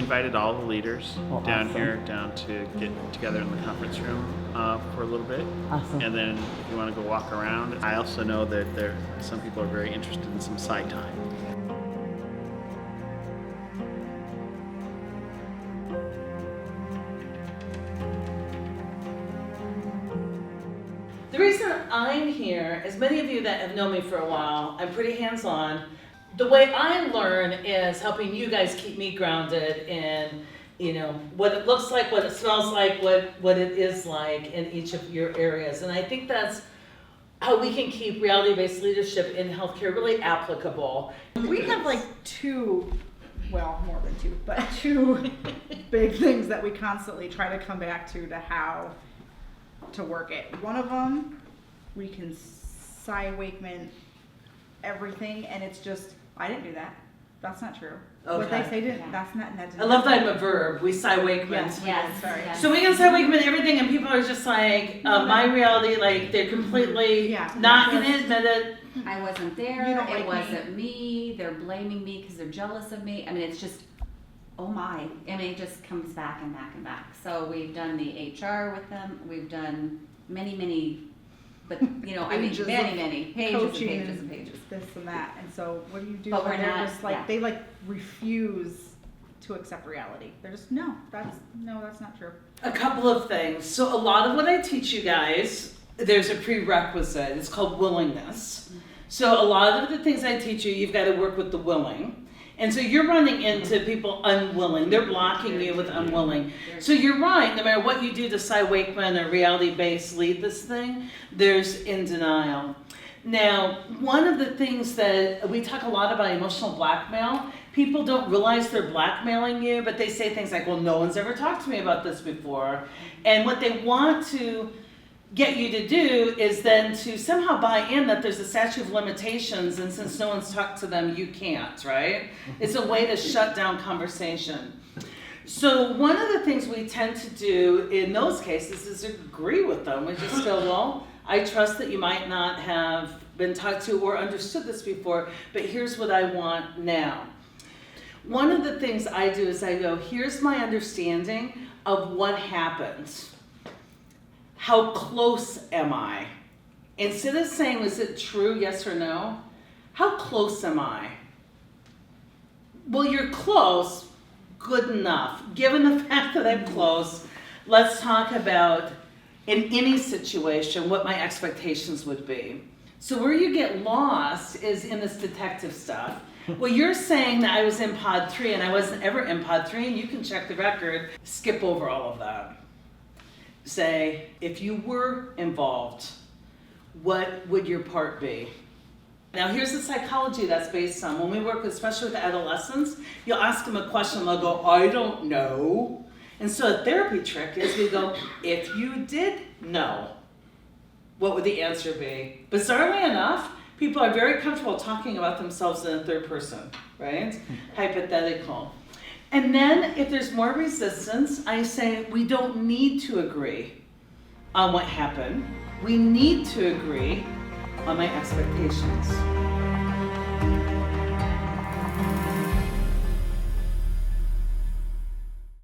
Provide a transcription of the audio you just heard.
invited all the leaders down awesome. here, down to get together in the conference room for a little bit. Awesome. And then if you want to go walk around, I also know that some people are very interested in some side time. The reason I'm here, as many of you that have known me for a while, I'm pretty hands-on. The way I learn is helping you guys keep me grounded in, what it looks like, what it smells like, what it is like in each of your areas. And I think that's how we can keep reality-based leadership in healthcare really applicable. We have like two, well, more than two, but two big things that we constantly try to come back to how to work it. One of them, we can Wakeman everything, and it's just, I didn't do that. That's not true. Okay. What they say didn't, that's not. I love that I'm a verb. We Wakeman. Yes, sorry. yes. So we can Wakeman everything, and people are just like, my reality, like they're completely not going to admit it. I wasn't there, You don't it like wasn't me, they're blaming me because they're jealous of me. I mean, it's just, oh my. I mean, it just comes back and back and back. So we've done the HR with them, we've done many, but many pages Coaching and pages and pages. This and that, and so what do you do? But when we're they're not- just like, yeah. they refuse to accept reality. They're just, that's not true. A couple of things. So a lot of what I teach you guys, there's a prerequisite. It's called willingness. So a lot of the things I teach you, you've got to work with the willing. And so you're running into people unwilling. They're blocking you with unwilling. So you're right. No matter what you do to Wakeman or reality-based lead this thing, there's in denial. Now, one of the things that we talk a lot about emotional blackmail, people don't realize they're blackmailing you, but they say things like, well, no one's ever talked to me about this before. And what they want to get you to do is then to somehow buy in that there's a statute of limitations, and since no one's talked to them, you can't, right? It's a way to shut down conversation. So one of the things we tend to do in those cases is agree with them. We just go, well, I trust that you might not have been talked to or understood this before, but here's what I want now. One of the things I do is I go, here's my understanding of what happened. How close am I? Instead of saying, is it true, yes or no? How close am I? Well, you're close, good enough. Given the fact that I'm close, let's talk about, in any situation, what my expectations would be. So where you get lost is in this detective stuff. Well, you're saying that I was in pod 3 and I wasn't ever in pod 3, and you can check the record, skip over all of that. Say, if you were involved, what would your part be? Now, here's the psychology that's based on. When we work, especially with adolescents, you'll ask them a question, and they'll go, I don't know. And so a therapy trick is we go, if you did know, what would the answer be? Bizarrely enough, people are very comfortable talking about themselves in the third person, right? Hypothetical. And then if there's more resistance, I say we don't need to agree on what happened. We need to agree on my expectations.